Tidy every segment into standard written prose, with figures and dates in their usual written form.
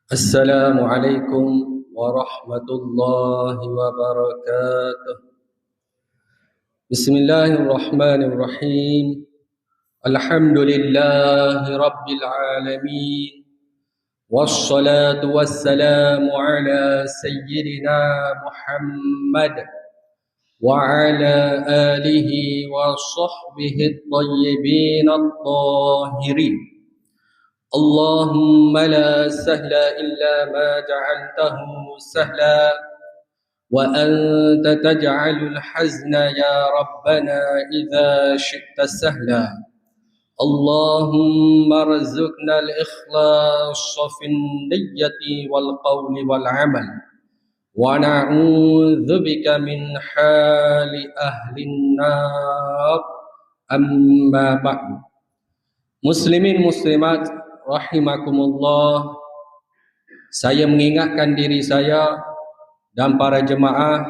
Assalamualaikum warahmatullahi wabarakatuh. Bismillahirrahmanirrahim. Alhamdulillahi rabbil alamin. Wassalatu wassalamu ala sayyidina Muhammad wa ala alihi wa sahbihi at-tayyibin at-tahirin. اللهم لا سهل إلا ما جعلته سهلا وأنت تجعل الحزن يا ربنا إذا شئت سهلا اللهم ارزقنا الإخلاص في النية والقول والعمل ونعوذ بك من حال أهل النار أما بعد. Muslimin muslimat rahimakumullah, saya mengingatkan diri saya dan para jemaah,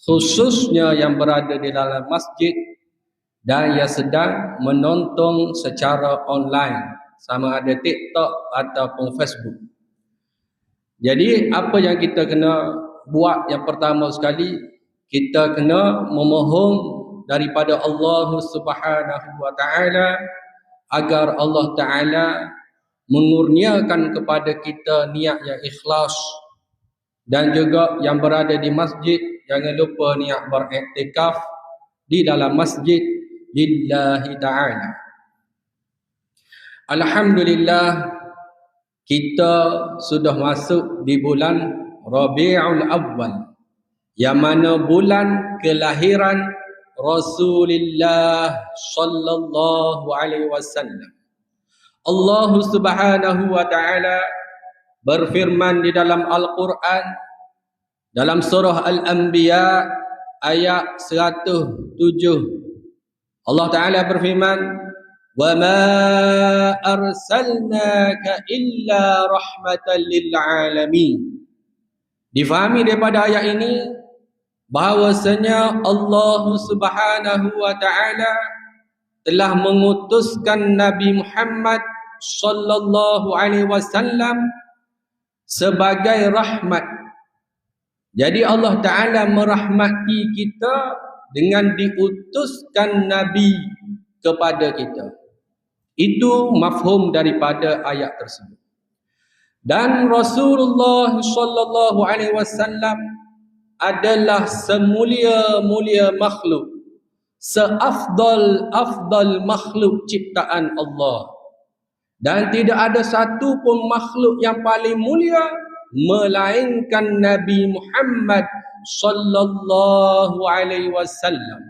khususnya yang berada di dalam masjid dan yang sedang menonton secara online, sama ada TikTok ataupun Facebook. Jadi apa yang kita kena buat, yang pertama sekali, kita kena memohon daripada Allah Subhanahu wa taala agar Allah Ta'ala mengurniakan kepada kita niat yang ikhlas. Dan juga yang berada di masjid, jangan lupa niat beriktikaf di dalam masjid lillahi ta'ala. Alhamdulillah, kita sudah masuk di bulan Rabiul Awwal, yang mana bulan kelahiran Rasulullah sallallahu alaihi wasallam. Allah Subhanahu wa taala berfirman di dalam Al-Quran dalam surah Al-Anbiya ayat 107. Allah Taala berfirman, "Wa ma arsalnaka illa rahmatan lil alamin." Difahami daripada ayat ini bahawasanya Allah Subhanahu wa taala telah mengutuskan Nabi Muhammad sallallahu alaihi wasallam sebagai rahmat. Jadi Allah Taala merahmati kita dengan diutuskan Nabi kepada kita. Itu mafhum daripada ayat tersebut. Dan Rasulullah sallallahu alaihi wasallam adalah semulia-mulia makhluk, seafdal makhluk ciptaan Allah. Dan tidak ada satu pun makhluk yang paling mulia melainkan Nabi Muhammad sallallahu alaihi wasallam.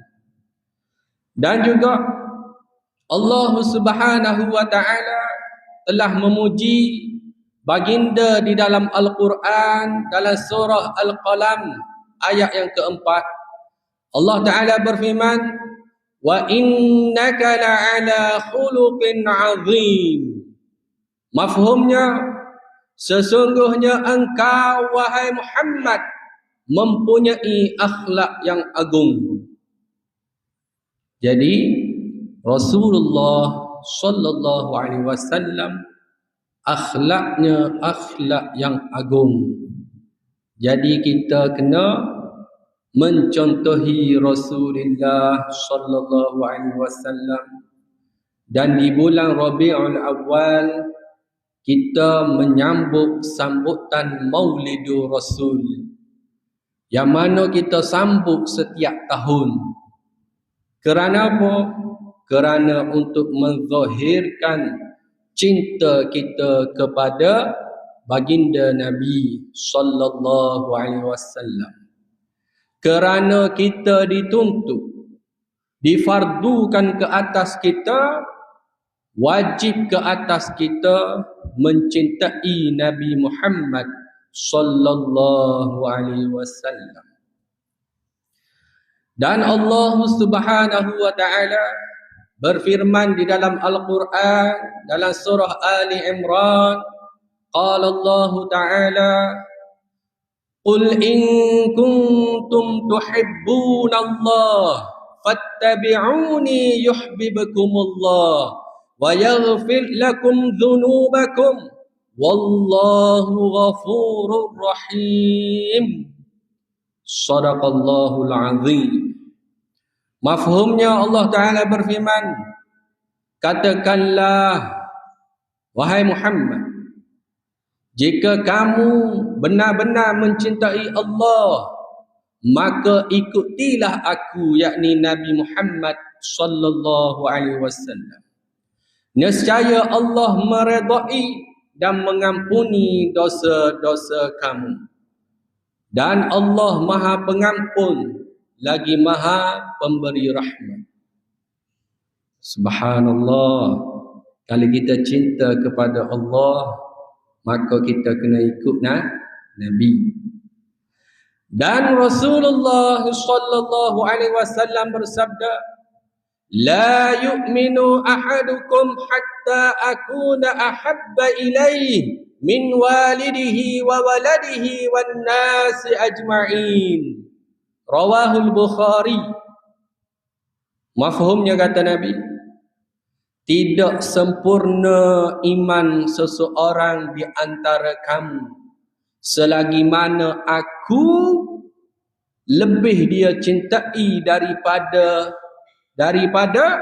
Dan juga Allah Subhanahu wa taala telah memuji baginda di dalam Al-Quran dalam surah Al-Qalam ayat yang keempat. Allah Ta'ala berfirman, "Wa innaka la'ala khuluqin 'azim." Mafhumnya, sesungguhnya engkau wahai Muhammad mempunyai akhlak yang agung. Jadi Rasulullah sallallahu alaihi wasallam akhlaknya akhlak yang agung. Jadi kita kena mencontohi Rasulullah sallallahu alaihi wasallam. Dan di bulan Rabiul Awwal kita menyambut sambutan Maulidur Rasul, yang mana kita sambut setiap tahun. Kerana apa? Kerana untuk menzahirkan cinta kita kepada baginda Nabi sallallahu alaihi wasallam. Kerana kita dituntut, difardukan ke atas kita, wajib ke atas kita mencintai Nabi Muhammad sallallahu alaihi wasallam. Dan Allah Subhanahu wa taala berfirman di dalam Al-Quran dalam surah Ali Imran, qala Allah Ta'ala, "Qul in kuntum tuhibbunallaha fattabi'uni yuhibbukumullah wa yaghfir lakum dhunubakum wallahu ghafurur rahim. Shadaqallahul azim. Mafhumnya Allah Ta'ala berfirman, katakanlah wahai Muhammad, jika kamu benar-benar mencintai Allah, maka ikutilah aku, yakni Nabi Muhammad sallallahu alaihi wasallam. Nescaya Allah meredai dan mengampuni dosa-dosa kamu. Dan Allah Maha Pengampun lagi Maha Pemberi rahmat. Subhanallah. Kalau kita cinta kepada Allah, maka kita kena ikut Nabi. Dan Rasulullah sallallahu alaihi wasallam bersabda, la yu'minu ahadukum hatta akuna ahabba ilaihi min walidihi wa waladihi wan nasi ajma'in. Rawahul Bukhari. Mafhumnya kata Nabi, tidak sempurna iman seseorang di antara kamu selagi mana aku lebih dia cintai daripada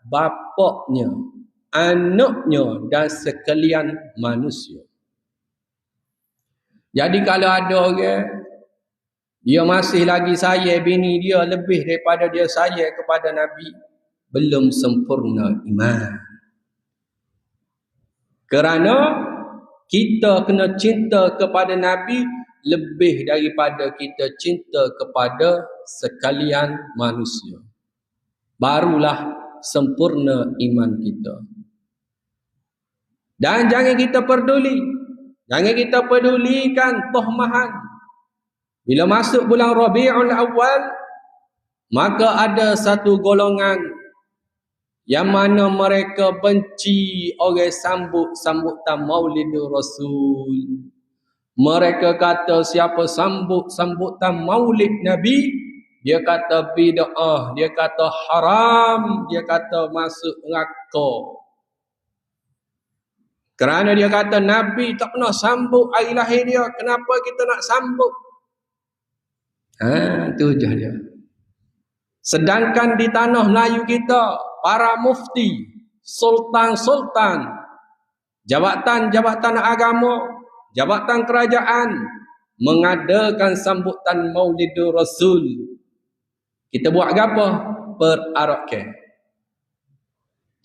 bapaknya, anaknya dan sekalian manusia. Jadi kalau ada orang dia masih lagi sayang bini dia lebih daripada dia sayang kepada Nabi, belum sempurna iman. Kerana kita kena cinta kepada Nabi lebih daripada kita cinta kepada sekalian manusia. Barulah sempurna iman kita. Dan jangan kita pedulikan tohmahan. Bila masuk bulan Rabiul Awal, maka ada satu golongan yang mana mereka benci orang sambutan Maulidur Rasul. Mereka kata siapa sambutan Maulid Nabi, dia kata bid'ah, dia kata haram, dia kata masuk neraka. Kerana dia kata Nabi tak pernah sambut hari lahir dia, kenapa kita nak sambut? Itu je dia. Sedangkan di tanah Melayu kita, para mufti, sultan-sultan, jabatan-jabatan agama, jabatan kerajaan mengadakan sambutan Maulidur Rasul. Kita buat apa? Perarakkan.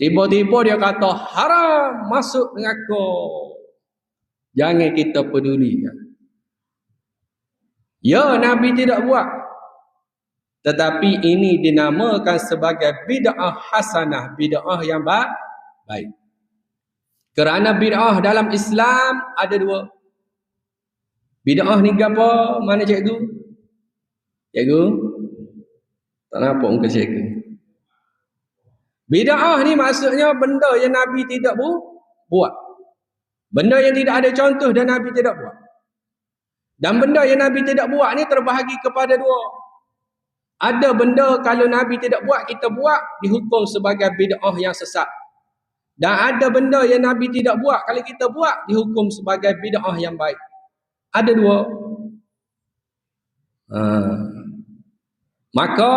Tiba-tiba dia kata haram, masuk neraka. Jangan kita pedulikan. Ya, Nabi tidak buat. Tetapi ini dinamakan sebagai bid'ah hasanah, bid'ah yang baik. Kerana bid'ah dalam Islam ada dua. Bid'ah ni apa? Mana cikgu? Cikgu? Tak nampak muka cikgu. Bid'ah ni maksudnya benda yang Nabi tidak buat. Benda yang tidak ada contoh dan Nabi tidak buat. Dan benda yang Nabi tidak buat ni terbahagi kepada dua. Ada benda kalau Nabi tidak buat, kita buat, dihukum sebagai bid'ah yang sesat. Dan ada benda yang Nabi tidak buat, kalau kita buat, dihukum sebagai bid'ah yang baik. Ada dua. Maka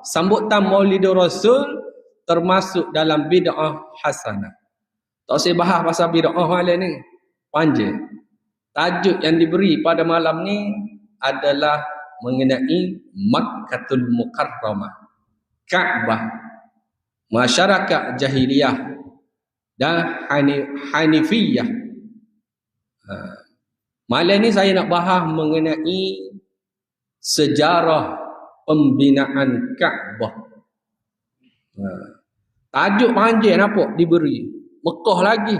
sambutan Maulidur Rasul termasuk dalam bid'ah hasanah. Tak usah bahas pasal bid'ah malam ni, panjang. Tajuk yang diberi pada malam ni adalah mengenai Makkatul Mukarramah, Kaabah, masyarakat jahiliyah dan Hanifiyah. Malam ni saya nak bahas mengenai sejarah pembinaan Kaabah. Tajuk panjang nampak diberi. Mekah lagi,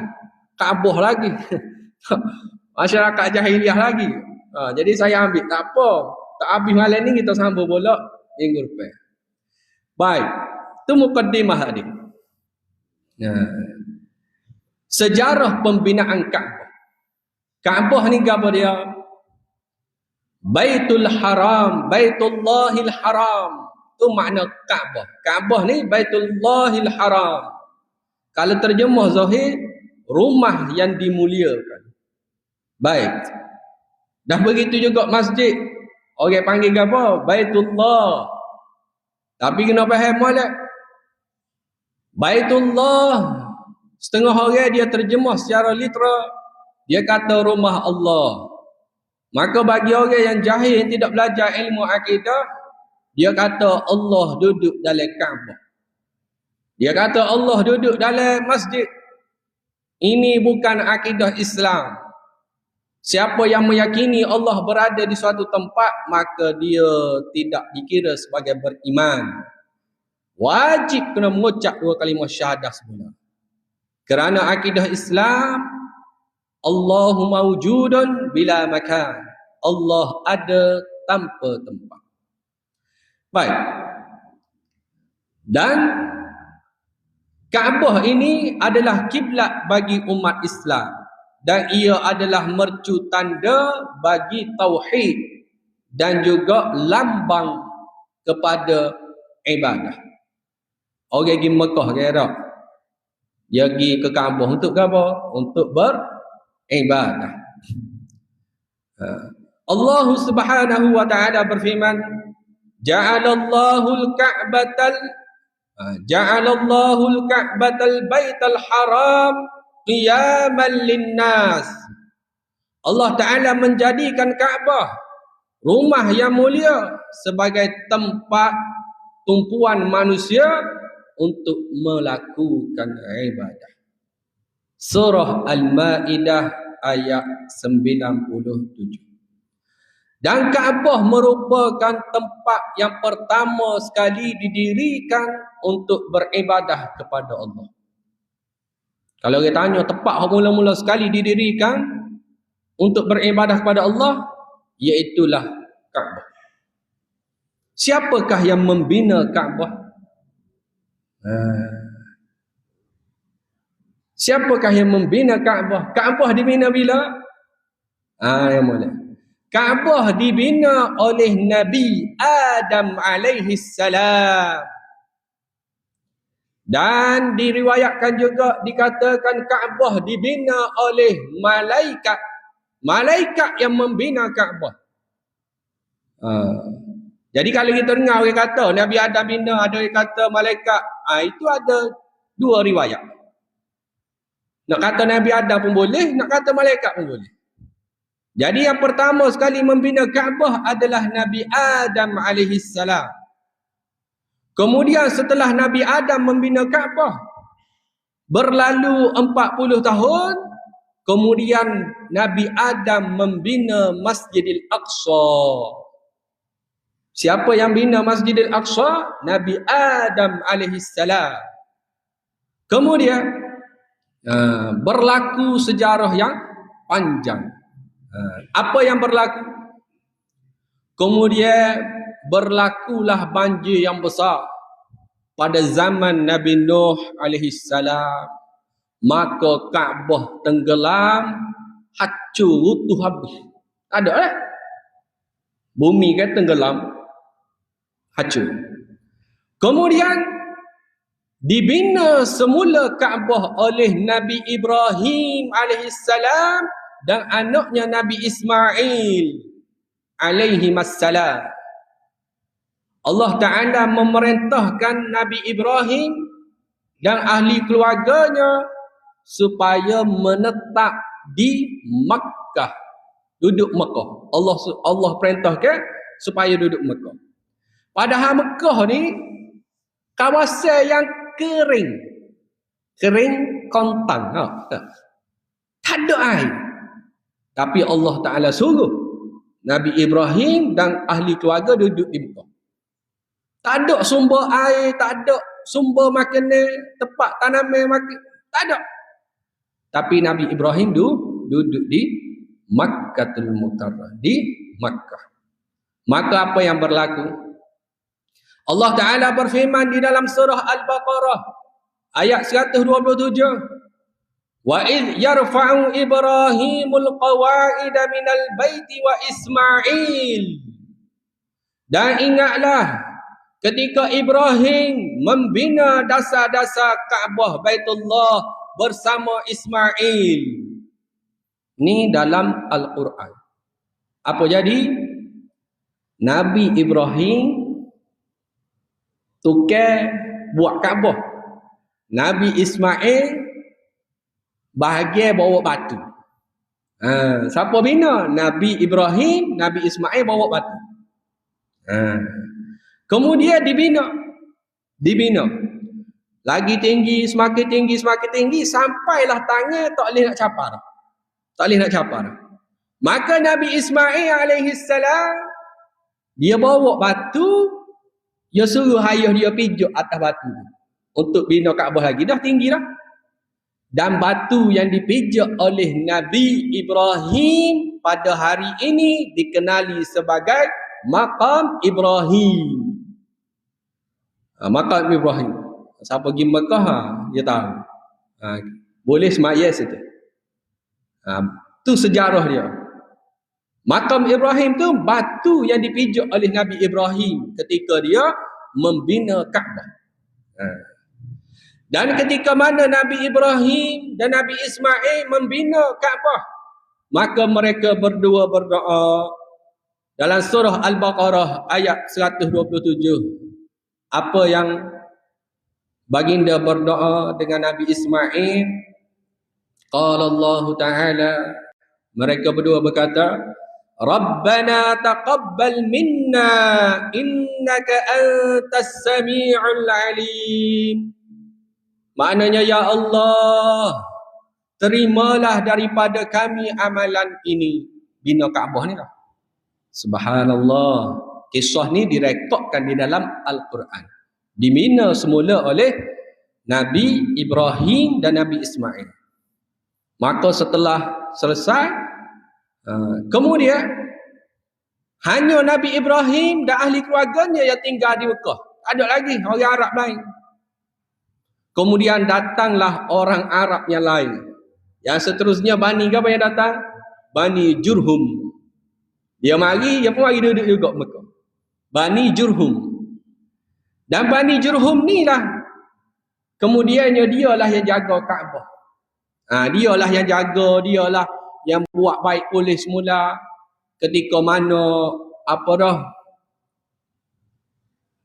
Kaabah lagi. Masyarakat jahiliah lagi. Jadi saya ambil, tak apa. Tak habis malam ni kita sambung pula minggu depan. Baik. Itu mukaddimah tadi. Sejarah pembinaan Kaabah. Kaabah ni apa dia? Baitul Haram, Baitullahil Haram. Itu makna Kaabah. Kaabah ni Baitullahil Haram. Kalau terjemah zahir, rumah yang dimuliakan. Baik. Dah begitu juga masjid. Orang panggil apa? Baitullah. Tapi kena faham molek. Baitullah, setengah orang dia terjemah secara literal, dia kata rumah Allah. Maka bagi orang yang jahil yang tidak belajar ilmu akidah, dia kata Allah duduk dalam Kaabah. Dia kata Allah duduk dalam masjid. Ini bukan akidah Islam. Siapa yang meyakini Allah berada di suatu tempat, maka dia tidak dikira sebagai beriman. Wajib kena mengucap 2 kalimah syahadah semula. Kerana akidah Islam, Allahu mawjudun bila makan. Allah ada tanpa tempat. Baik. Dan Kaabah ini adalah kiblat bagi umat Islam. Dan ia adalah mercu tanda bagi tauhid dan juga lambang kepada ibadah. Orang pergi Mekah kira. Dia pergi ke Kaabah untuk apa? Untuk beribadah. Allah Subhanahu wa taala berfirman, Ja'alallahu al-Ka'batal Baital Haram qiyaman linnas. Allah Taala menjadikan Kaabah, rumah yang mulia, sebagai tempat tumpuan manusia untuk melakukan ibadah. Surah Al-Maidah ayat 97. Dan Kaabah merupakan tempat yang pertama sekali didirikan untuk beribadah kepada Allah. Kalau kita tanya tempat yang mula-mula sekali didirikan untuk beribadah kepada Allah, iaitulah Kaabah. Siapakah yang membina Kaabah? Siapakah yang membina Kaabah? Kaabah dibina bila? Yang boleh. Kaabah dibina oleh Nabi Adam alaihi salam. Dan diriwayatkan juga dikatakan Kaabah dibina oleh malaikat. Malaikat yang membina Kaabah. Jadi kalau kita dengar orang kata Nabi Adam bina, ada orang kata malaikat, itu ada dua riwayat. Nak kata Nabi Adam pun boleh, nak kata malaikat pun boleh. Jadi yang pertama sekali membina Kaabah adalah Nabi Adam alaihi salam. Kemudian setelah Nabi Adam membina Kaabah, berlalu 40 tahun, kemudian Nabi Adam membina Masjidil Aqsa. Siapa yang bina Masjidil Aqsa? Nabi Adam alaihi salam. Kemudian berlaku sejarah yang panjang. Apa yang berlaku? Kemudian berlakulah banjir yang besar pada zaman Nabi Nuh alaihi salam. Maka Kaabah tenggelam, hancur, runtuh habis. Tak ada lah. Bumi kan tenggelam, hancur. Kemudian dibina semula Kaabah oleh Nabi Ibrahim alaihi salam dan anaknya Nabi Ismail alaihi assalam. Allah Ta'ala memerintahkan Nabi Ibrahim dan ahli keluarganya supaya menetap di Makkah, duduk Makkah. Allah perintahkan supaya duduk Makkah. Padahal Makkah ni kawasan yang kering kontan. Tak ada air. Tapi Allah Ta'ala suruh Nabi Ibrahim dan ahli keluarga duduk di Makkah. Tak ada sumber air, tak ada sumber makanan, tempat tanaman makan, tak ada. Tapi Nabi Ibrahim duduk di Makkatul Mukarramah, di Makkah. Maka apa yang berlaku? Allah Ta'ala berfirman di dalam surah Al-Baqarah ayat 127. Wa idh yarfa'u Ibrahimul qawa'ida minal baiti wa Ismail. Dan ingatlah ketika Ibrahim membina dasar-dasar Kaabah Baitullah bersama Ismail. Ni dalam Al-Quran. Apa jadi? Nabi Ibrahim tukar buat Kaabah. Nabi Ismail bahagian bawa batu. Siapa bina? Nabi Ibrahim, Nabi Ismail bawa batu. Kemudian dibina. Lagi tinggi, semakin tinggi, sampailah tangan tak boleh nak capar. Maka Nabi Ismail alaihi salam, dia bawa batu, dia suruh ayah dia pijak atas batu untuk bina Kaabah lagi. Dah tinggi dah. Dan batu yang dipijak oleh Nabi Ibrahim pada hari ini dikenali sebagai Maqam Ibrahim. Maqam Ibrahim. Siapa pergi Mekah, dia tahu. Boleh semaya saja. Tu sejarah dia. Maqam Ibrahim tu batu yang dipijak oleh Nabi Ibrahim ketika dia membina Kaabah. Dan ketika mana Nabi Ibrahim dan Nabi Ismail membina Kaabah, maka mereka berdua berdoa dalam surah Al-Baqarah ayat 127. Apa yang baginda berdoa dengan Nabi Ismail? Qala Allah Ta'ala, mereka berdua berkata, Rabbana taqabbal minna innaka antas sami'ul alim. Maknanya, ya Allah, terimalah daripada kami amalan ini. Bina Kaabah ni lah. Subhanallah. Kisah ni direkodkan di dalam Al-Quran. Dibina semula oleh Nabi Ibrahim dan Nabi Ismail. Maka setelah selesai, kemudian hanya Nabi Ibrahim dan ahli keluarganya yang tinggal di Mekah. Tak ada lagi orang Arab lain. Kemudian datanglah orang Arab yang lain. Yang seterusnya Bani apa yang datang? Bani Jurhum. Dia pun mari duduk juga Mekah. Bani Jurhum. Dan Bani Jurhum ni lah, kemudiannya dialah yang jaga Kaabah. Dialah yang jaga, dialah yang buat baik pulih semula ketika mana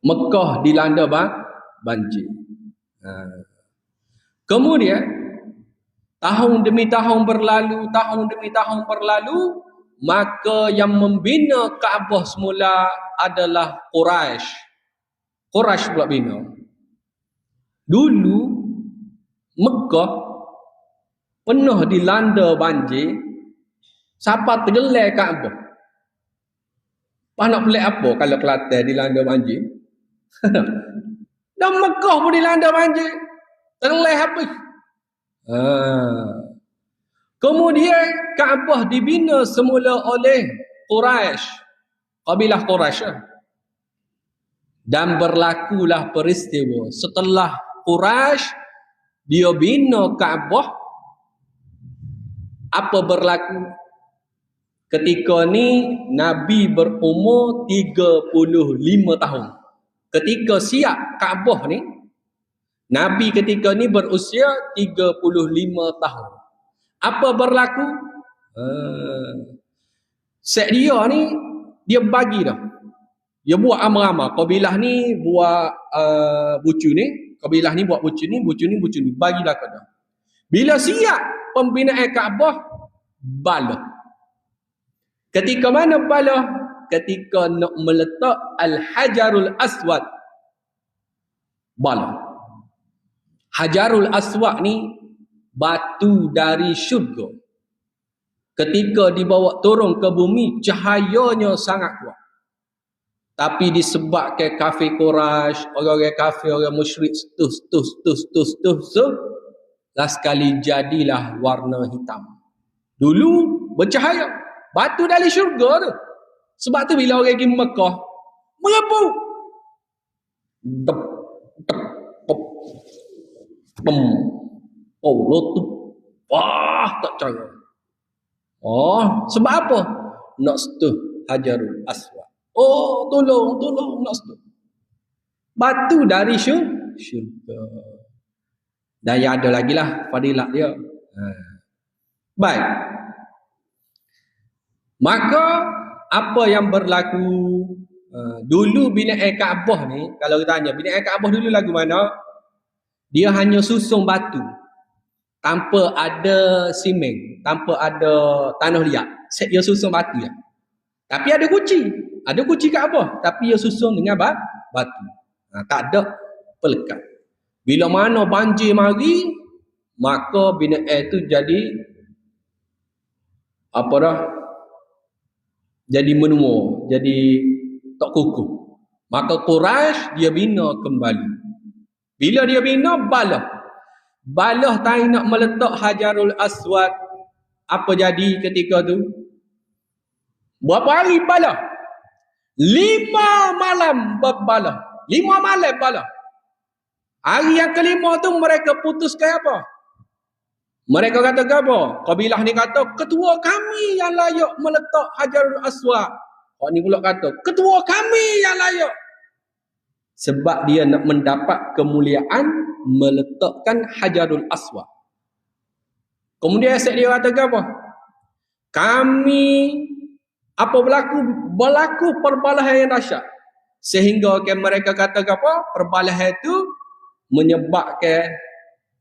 Mekah dilanda banjir. Kemudian tahun demi tahun berlalu, maka yang membina Kaabah semula adalah Quraisy. Quraisy pula bina. Dulu Mekah penuh dilanda banjir, siapa tergelar Kaabah. Apa nak pelik apa kalau Kelantan dilanda banjir? Dan Mekah pun dilanda banjir. Terleh habis. Kemudian Kaabah dibina semula oleh Quraisy. Kabilah Quraisy. Dan berlakulah peristiwa. Setelah Quraisy dia bina Kaabah, apa berlaku? Ketika ni Nabi berumur 35 tahun. Ketika siap Kaabah ni, Nabi ketika ni berusia 35 tahun. Apa berlaku? Set dia ni, dia bagi dah. Dia buat amal-amal. Kabilah ni buat bucu ni, kabilah ni buat bucu ni, bucu ni. Bagilah ke dah. Bila siap pembinaan Kaabah, bala. Ketika mana bala? Ketika nak meletak Al-Hajarul Aswad. Bala. Hajarul Aswad ni batu dari syurga. Ketika dibawa turun ke bumi, cahayanya sangat kuat. Tapi disebabkan kafir Quraisy, orang-orang kafir, orang musyrik, last sekali jadilah warna hitam. Dulu bercahaya. Batu dari syurga tu. Sebab tu bila orang pergi Mekah, merapu. Oh, lotup. Wah, tak cara. Oh, sebab apa? Nak setuh Hajarul Aswad. Oh, tolong nak setuh. Batu dari syurga. Dan yang ada lagi lah fadilat dia. Baik. Maka apa yang berlaku dulu binaan Kaabah ni, kalau kita tanya binaan Kaabah dulu lagu mana? Dia hanya susun batu tanpa ada simen, tanpa ada tanah liat. Dia susun batu ya. Tapi ada kunci Kaabah, tapi dia susun dengan batu. Tak ada pelekat. Bila mana banjir mari, maka binaan itu jadi apa dah? Jadi menua, jadi tak kukuh. Maka Quraisy dia bina kembali. Bila dia bina, balah tak nak meletak Hajarul Aswad. Apa jadi ketika tu? Berapa hari balah? 5 malam berbalah. 5 malam balah. Hari yang kelima tu mereka putuskan apa? Mereka kata apa? Kabilah ni kata, ketua kami yang layak meletak Hajarul Aswad. Orang ni pula kata, ketua kami yang layak. Sebab dia nak mendapat kemuliaan meletakkan Hajarul Aswad. Kemudian asyik dia kata apa? Kami apa berlaku perbalahan yang dahsyat. Sehingga mereka kata apa? Perbalahan itu menyebabkan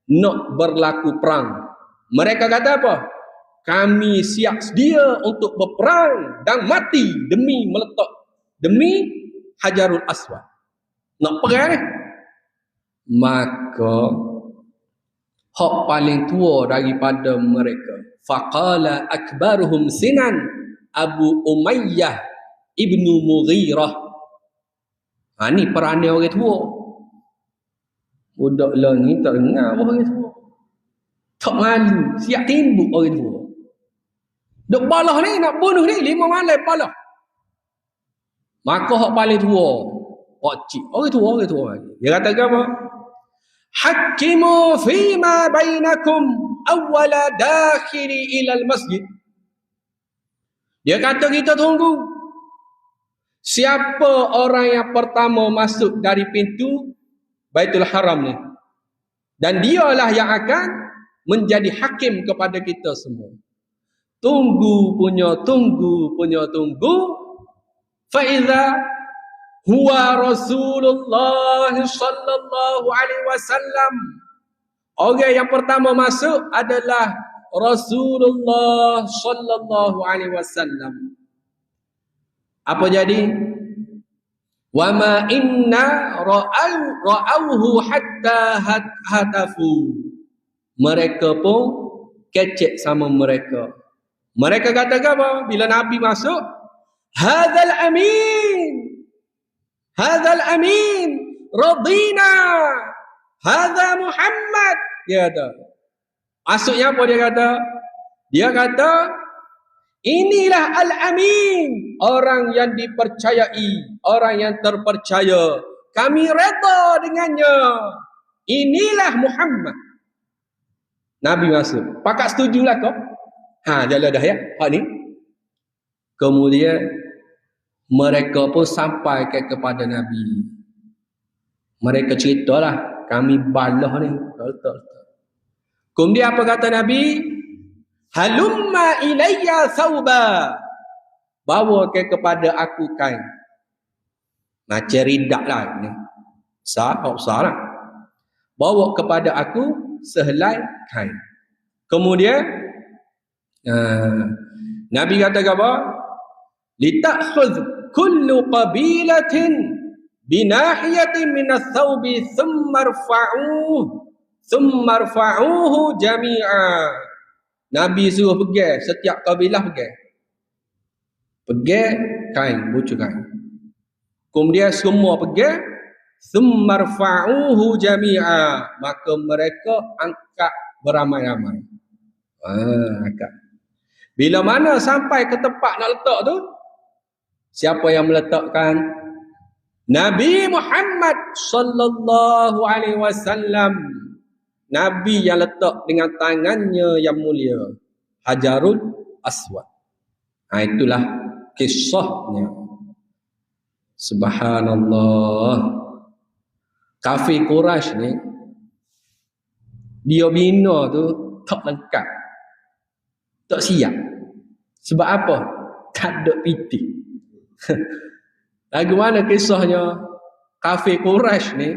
nak berlaku perang. Mereka kata apa? Kami siap sedia untuk berperang dan mati demi meletak, demi Hajarul Aswad. Nak perang ni. Maka hak paling tua daripada mereka, faqala akbaruhum sinan Abu Umayyah ibnu Mughirah. Ni peranan orang tua. Budak lah ni tak dengar orang tua. Tak malu, siap timbuk orang tua. Duk balah ni, nak bunuh ni, 5 malam balah. Maka hak paling tua, orang tua. Dia kata apa? Hakimu fima bainakum awwala dakhili ilal masjid. Dia kata kita tunggu. Siapa orang yang pertama masuk dari pintu Baitul Haram ni? Dan dialah yang akan menjadi hakim kepada kita semua. Tunggu. Faiza huwa Rasulullah sallallahu alaihi wasallam. Orang yang pertama masuk adalah Rasulullah sallallahu alaihi wasallam. Apa jadi? Wa ma inna ra'auhu hatta hatafu. Mereka pun kecek sama mereka. Mereka kata apa? Bila Nabi masuk, Hadzal amin, radina, hadza Muhammad. Dia kata. Maksudnya apa dia kata? Dia kata, inilah al-amin, orang yang dipercayai, orang yang terpercaya. Kami reda dengannya. Inilah Muhammad. Nabi masuk. Pakat setujulah kau? Jalan dah ya. Hak ni. Kemudian mereka pun sampai kepada Nabi. Mereka ceritalah, kami balah ni. Kemudian apa kata Nabi? Halumma ilayya thawba. Bawa kepada aku kain. Macam ridak lah ni. Besar lah. Bawa kepada aku sehelai kain. Kemudian Nabi kata apa? Litakhudh kullu qabilatin binahiyatin min ath-thawbi thumma rfa'uhu jami'a. Nabi suruh pegang, setiap kabilah pegang kain, bucu kain. Kemudian semua pegang, thumma rfa'uhu jami'a. Maka mereka angkat beramai-ramai. Angkat. Bila mana sampai ke tempat nak letak tu, siapa yang meletakkan? Nabi Muhammad sallallahu alaihi wasallam. Nabi yang letak dengan tangannya yang mulia, Hajarul Aswad. Itulah kisahnya. Subhanallah. Kafir Quraisy ni Dia bina tu tak lengkap, tak siap. Sebab apa? Tak ada piti. Lagu mana kisahnya? Kafir Quraisy ni,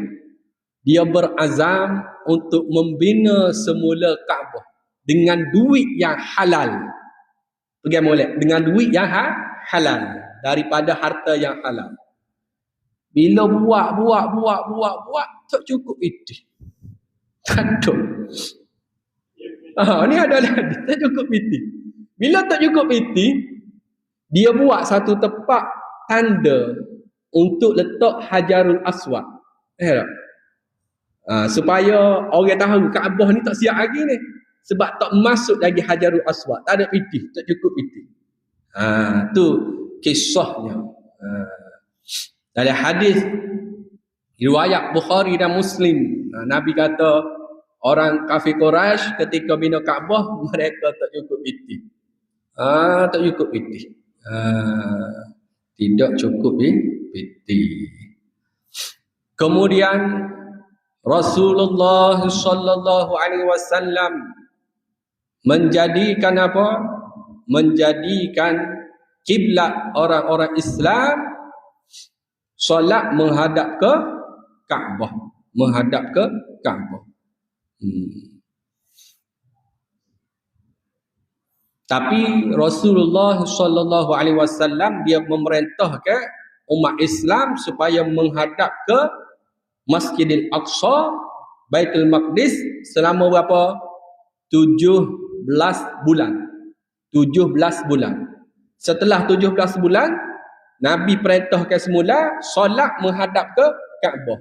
dia berazam untuk membina semula Kaabah dengan duit yang halal. Pergi molek dengan duit yang halal daripada harta yang halal. Bila buat tak cukup itu. Tak ada. Ni adalah tak cukup itu. Bila tak cukup itu, dia buat satu tempat tanda untuk letak Hajarul Aswad. Tak? Supaya orang tahu Kaabah ni tak siap lagi ni. Sebab tak masuk lagi Hajarul Aswad. Tak ada piti, tak cukup piti. Tu kisahnya. Dalam hadis riwayat Bukhari dan Muslim, Nabi kata orang kafir Quraisy ketika bina Kaabah mereka tak cukup piti. Tak cukup piti. Tidak cukup piti. Kemudian Rasulullah sallallahu alaihi wasallam menjadikan apa? Menjadikan kiblat orang-orang Islam solat menghadap ke Kaabah, menghadap ke Kaabah. Tapi Rasulullah sallallahu alaihi wasallam dia memerintahkan umat Islam supaya menghadap ke Masjidil Aqsa, Baitul Maqdis selama berapa? 17 bulan. 17 bulan. Setelah 17 bulan, Nabi perintahkan semula solat menghadap ke Kaabah.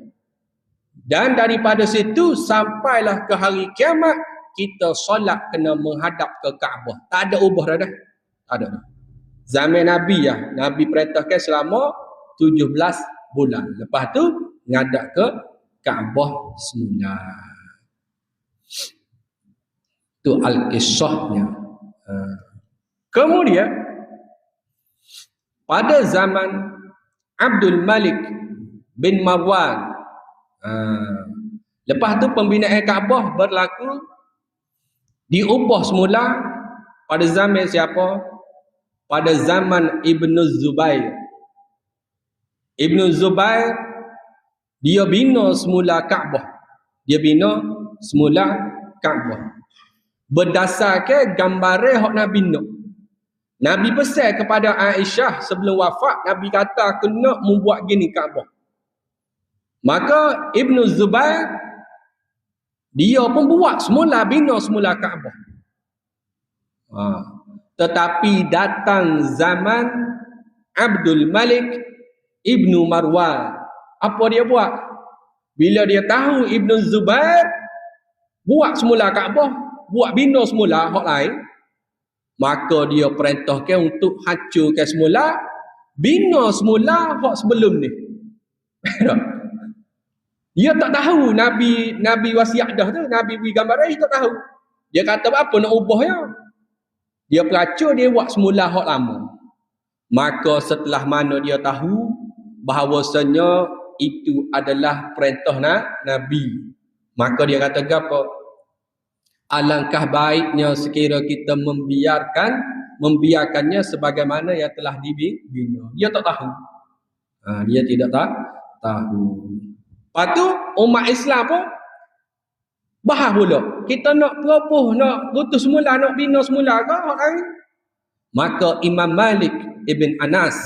Dan daripada situ sampailah ke hari kiamat, kita solat kena menghadap ke Kaabah. Tak ada ubah dah. Tak ada. Zaman Nabi Nabi perintahkan selama 17 bulan. Lepas tu ngadap ke Kaabah semula. Tu al-qisahnya. Kemudian pada zaman Abdul Malik bin Marwan, lepas tu pembinaan Kaabah berlaku, diubah semula pada zaman siapa? Pada zaman Ibnu Zubair. Ibnu Zubair dia bina semula Kaabah. Dia bina semula Kaabah. Berdasarkan gambaran hak Nabi nak. Nabi pesan kepada Aisyah sebelum wafat, Nabi kata aku nak membuat gini Kaabah. Maka Ibnu Zubair dia pun buat semula, bina semula Kaabah. Tetapi datang zaman Abdul Malik Ibnu Marwan. Apa dia buat? Bila dia tahu Ibnu Zubair buat semula Kaabah, buat bina semula hak lain, maka dia perintahkan untuk hancurkan semula, bina semula hak sebelum ni. Dia tak tahu Nabi wasiat dah tu, Nabi beri gambaran, dia tak tahu. Dia kata apa nak ubahnya? Dia pelacur, dia buat semula hak lama. Maka setelah mana dia tahu bahawasanya itu adalah perintah Nabi, maka dia kata apa? Alangkah baiknya sekira kita membiarkannya sebagaimana yang telah dibina. Dia tak tahu. Dia tidak tahu. Lepas tu umat Islam pun bahas pula. Kita nak peroboh, nak rutus semula, nak bina semula ke hak lain? Maka Imam Malik Ibn Anas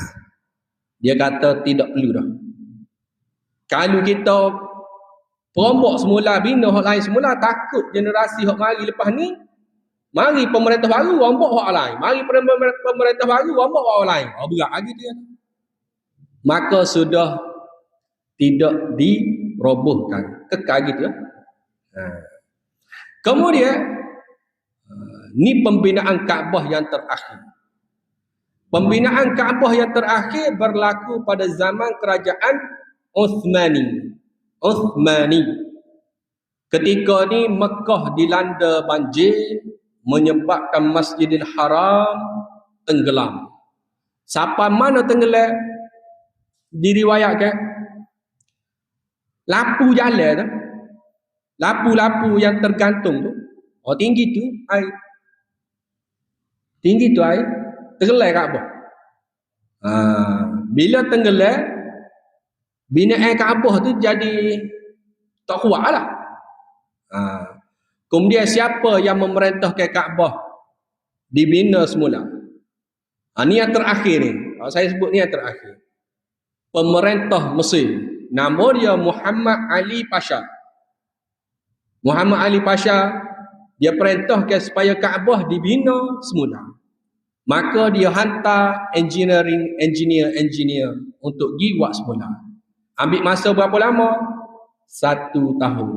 dia kata tidak perlu dah. Kalau kita perombak semula, bina hak lain semula, takut generasi hak mari lepas ni, mari pemerintah baru rombak hak lain, mari pemerintah baru rombak hak lain. Berat lagi dia. Maka sudah tidak dirobohkan, kekal gitu. Kemudian ni pembinaan Kaabah yang terakhir. Pembinaan Kaabah yang terakhir berlaku pada zaman kerajaan Uthmani. Ketika ni Mekah dilanda banjir menyebabkan Masjidil Haram tenggelam. Sampai mana tenggelam? Diriwayatkan lampu jalan tu Lapu-lapu yang tergantung tu. Oh, tinggi tu air. Tinggi tu air. Tergelai Kaabah. Bila tenggelam, binaan Kaabah tu jadi tak kuat lah. Kemudian siapa yang memerintahkan Kaabah dibina semula? Ni yang terakhir ni. Saya sebut ni yang terakhir. Pemerintah Mesir. Nama dia Muhammad Ali Pasha. Muhammad Ali Pasha, dia perintahkan supaya Kaabah dibina semula. Maka dia hantar engineer untuk pergi buat semula. Ambil masa berapa lama? 1 tahun.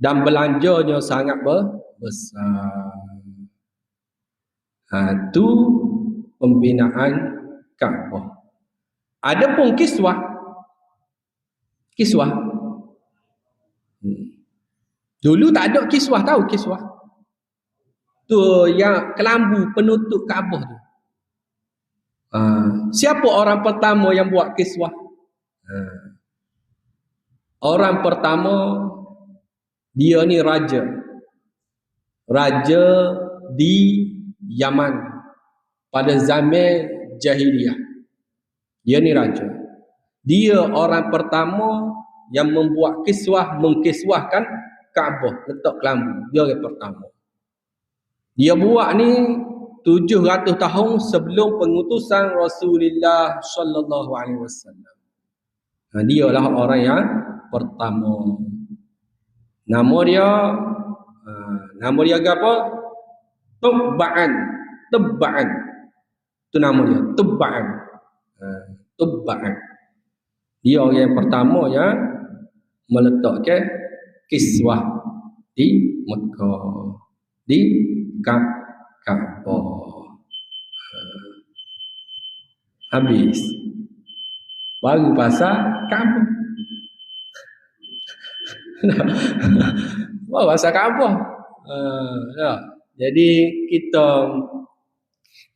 Dan belanjanya sangat besar. Itu pembinaan Kaabah. Adapun kiswah. Dulu tak ada kiswah, tahu kiswah? Tu yang kelambu penutup Kaabah tu. Siapa orang pertama yang buat kiswah? Orang pertama, dia ni raja. Raja di Yaman pada zaman jahiliyah. Dia ni raja. Dia orang pertama yang membuat kiswah, mengkiswahkan Kaabah, letak kelambu. Dia orang pertama. Dia buat ni 700 tahun sebelum pengutusan Rasulullah sallallahu alaihi wasallam. Dialah orang yang pertama. Nama dia apa? Tubba'an. Itu nama dia, Tubba'an. Tubba'an. Dia orang yang pertama yang meletakkan kiswah di Mekah, di Kaabah. Habis. Baru pasal Kaabah. Pasal Kaabah. Jadi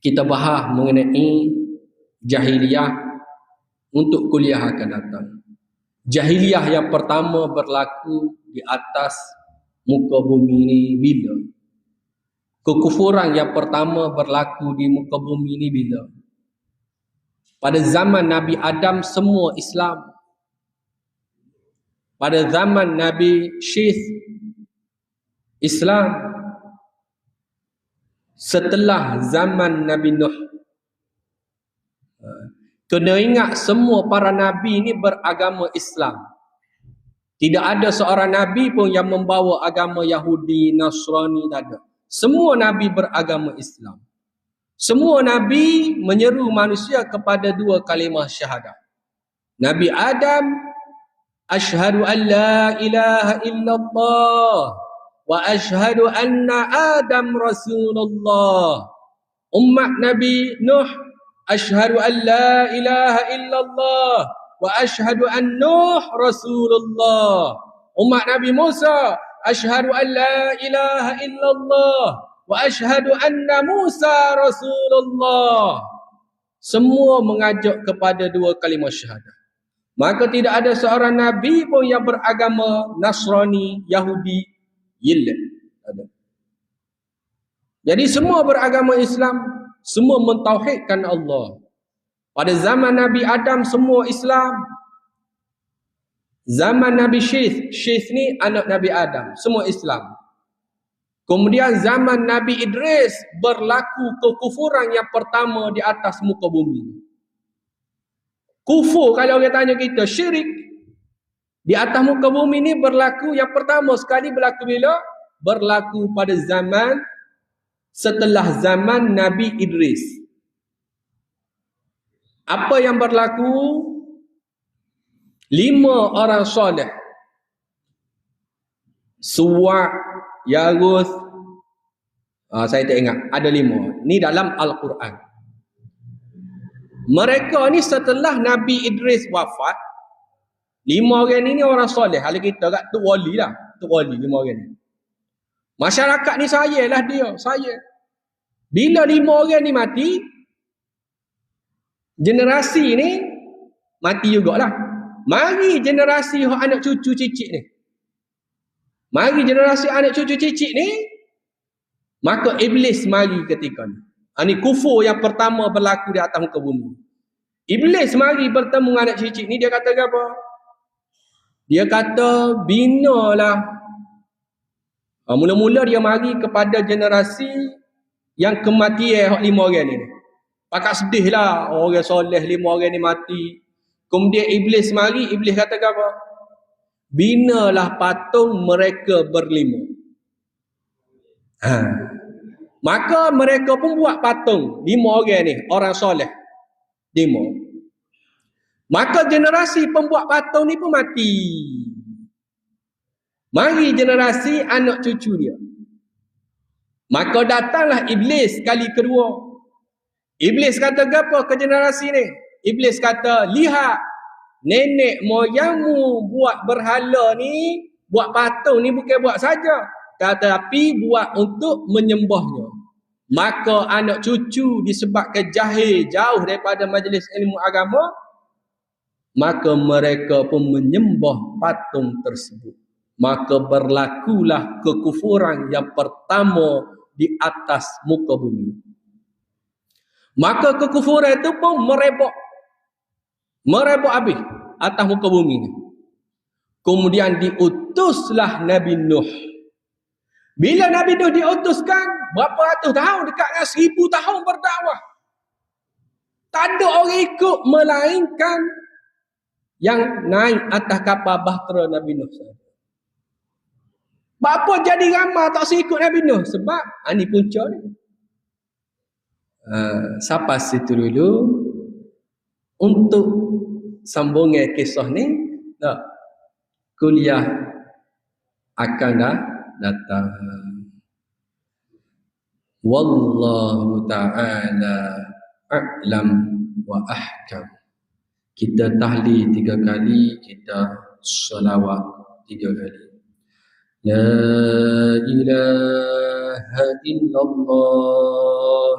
kita bahas mengenai jahiliyah untuk kuliah akan datang. Jahiliyah yang pertama berlaku di atas muka bumi ini bila? Kekufuran yang pertama berlaku di muka bumi ini bila? Pada zaman Nabi Adam semua Islam. Pada zaman Nabi Syith Islam. Setelah zaman Nabi Nuh. Kena ingat semua para Nabi ini beragama Islam. Tidak ada seorang Nabi pun yang membawa agama Yahudi, Nasrani, tak ada. Semua Nabi beragama Islam. Semua Nabi menyeru manusia kepada 2 kalimah syahadah. Nabi Adam, Ashhadu an la ilaha illallah wa ashhadu anna Adam Rasulullah. Umat Nabi Nuh, Ashhadu an la ilaha illallah wa ashhadu an Nuh Rasulullah. Umat Nabi Musa, Ashhadu an la ilaha illallah wa ashhadu anna Musa Rasulullah. Semua mengajak kepada 2 kalimah syahadah. Maka tidak ada seorang Nabi pun yang beragama Nasrani, Yahudi, Yillah. Jadi semua beragama Islam. Semua mentauhidkan Allah. Pada zaman Nabi Adam semua Islam. Zaman Nabi Syith ni anak Nabi Adam, semua Islam. Kemudian zaman Nabi Idris berlaku kekufuran yang pertama di atas muka bumi. Kufur, kalau orang tanya kita, syirik di atas muka bumi ni berlaku yang pertama sekali berlaku bila? Berlaku pada zaman setelah zaman Nabi Idris. Apa yang berlaku? 5 orang soleh. Suwa', Yaguth. Saya tak ingat. Ada 5. Ni dalam Al-Quran. Mereka ni setelah Nabi Idris wafat. 5 orang ni orang soleh. Kalau kita kat tu wali lah. Tu wali 5 orang ni. Masyarakat ni sayalah dia. Saya. Bila 5 orang ni mati, generasi ni mati jugalah. Mari generasi anak cucu cicit ni. Mari generasi anak cucu cicit ni, maka iblis mari ketika ni. Ini kufur yang pertama berlaku di atas muka bumi. Iblis mari bertemu dengan anak cicit ni, dia kata apa? Dia kata binalah. Mula-mula dia mari kepada generasi yang kematian 5 orang ni. Pakat sedih lah orang soleh 5 orang ni mati. Kemudian iblis mari, iblis kata apa? Binalah patung mereka berlima. Maka mereka pun buat patung 5 orang ni, orang soleh 5. Maka generasi pembuat patung ni pun mati. Mari generasi anak cucu dia. Maka datanglah iblis kali kedua. Iblis kata apa ke generasi ni? Iblis kata, lihat, nenek moyangmu buat berhala ni, buat patung ni bukan buat saja, tetapi buat untuk menyembahnya. Maka anak cucu disebabkan jahil, jauh daripada majlis ilmu agama, maka mereka pun menyembah patung tersebut. Maka berlakulah kekufuran yang pertama di atas muka bumi. Maka kekufuran itu pun merebak habis atas muka bumi ni. Kemudian diutuslah Nabi Nuh. Bila Nabi Nuh diutuskan, berapa ratus tahun, dekat dengan 1000 tahun berdakwah. Tak ada orang ikut melainkan yang naik atas kapal bahtera Nabi Nuh saja. Bapa jadi ramai tak ikut Nabi Nuh? Sebab ini punca ni. Sampai situ dulu. Untuk sambungan kisah ni, kuliah akan datang. Wallahu ta'ala a'lam wa ahkam. Kita tahlil 3 kali, kita salawat 3 kali. La ilaha illallah,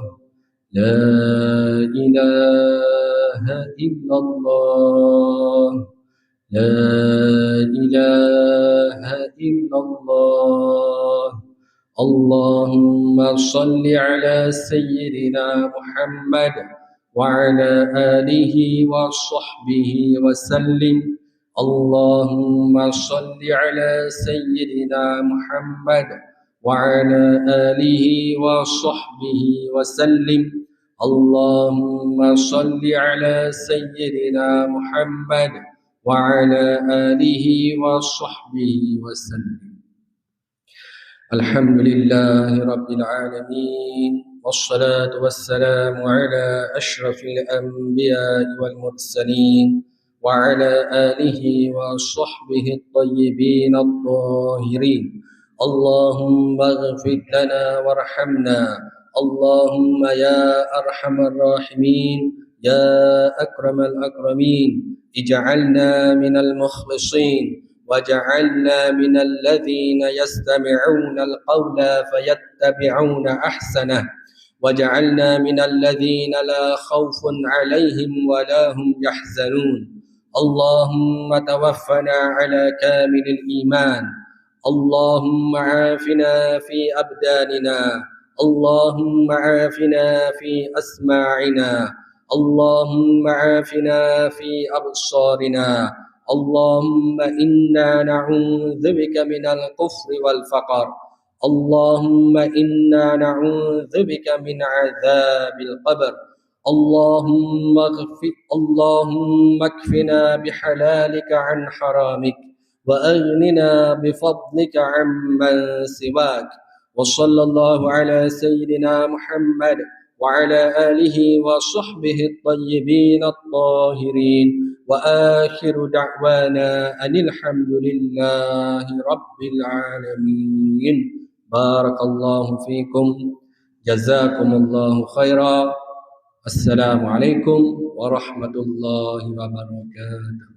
la ilaha illallah, la ilaha illallah. Allahumma salli ala sayyidina Muhammad وعلى آله وصحبه وسلم. اللهم صل على سيدنا محمد وعلى آله وصحبه وسلم. اللهم صل على سيدنا محمد وعلى آله وصحبه وسلم. الحمد لله رب العالمين، والصلاة والسلام على أشرف الأنبياء والمرسلين وعلى آله وصحبه الطيبين الطاهرين. اللهم اغفر لنا وارحمنا، اللهم يا أرحم الراحمين، يا أكرم الأكرمين، اجعلنا من المخلصين، وجعلنا من الذين يستمعون القول فيتبعون أحسنه، وجعلنا من الذين لا خوف عليهم ولا هم يحزنون. اللهم توفنا على كامل الإيمان. اللهم عافنا في أبداننا، اللهم عافنا في أسماعنا، اللهم عافنا في أبصارنا. اللهم إنا نعوذ بك من الكفر والفقر. اللهم إنا نعوذ بك من عذاب القبر. اللهم اكفنا بحلالك عن حرامك، وأغننا بفضلك عمن سواك. وصلى الله على سيدنا محمد وعلى آله وصحبه الطيبين الطاهرين. وآخر دعوانا أن الحمد لله رب العالمين. بارك الله فيكم، جزاكم الله خيرا. السلام عليكم ورحمة الله وبركاته.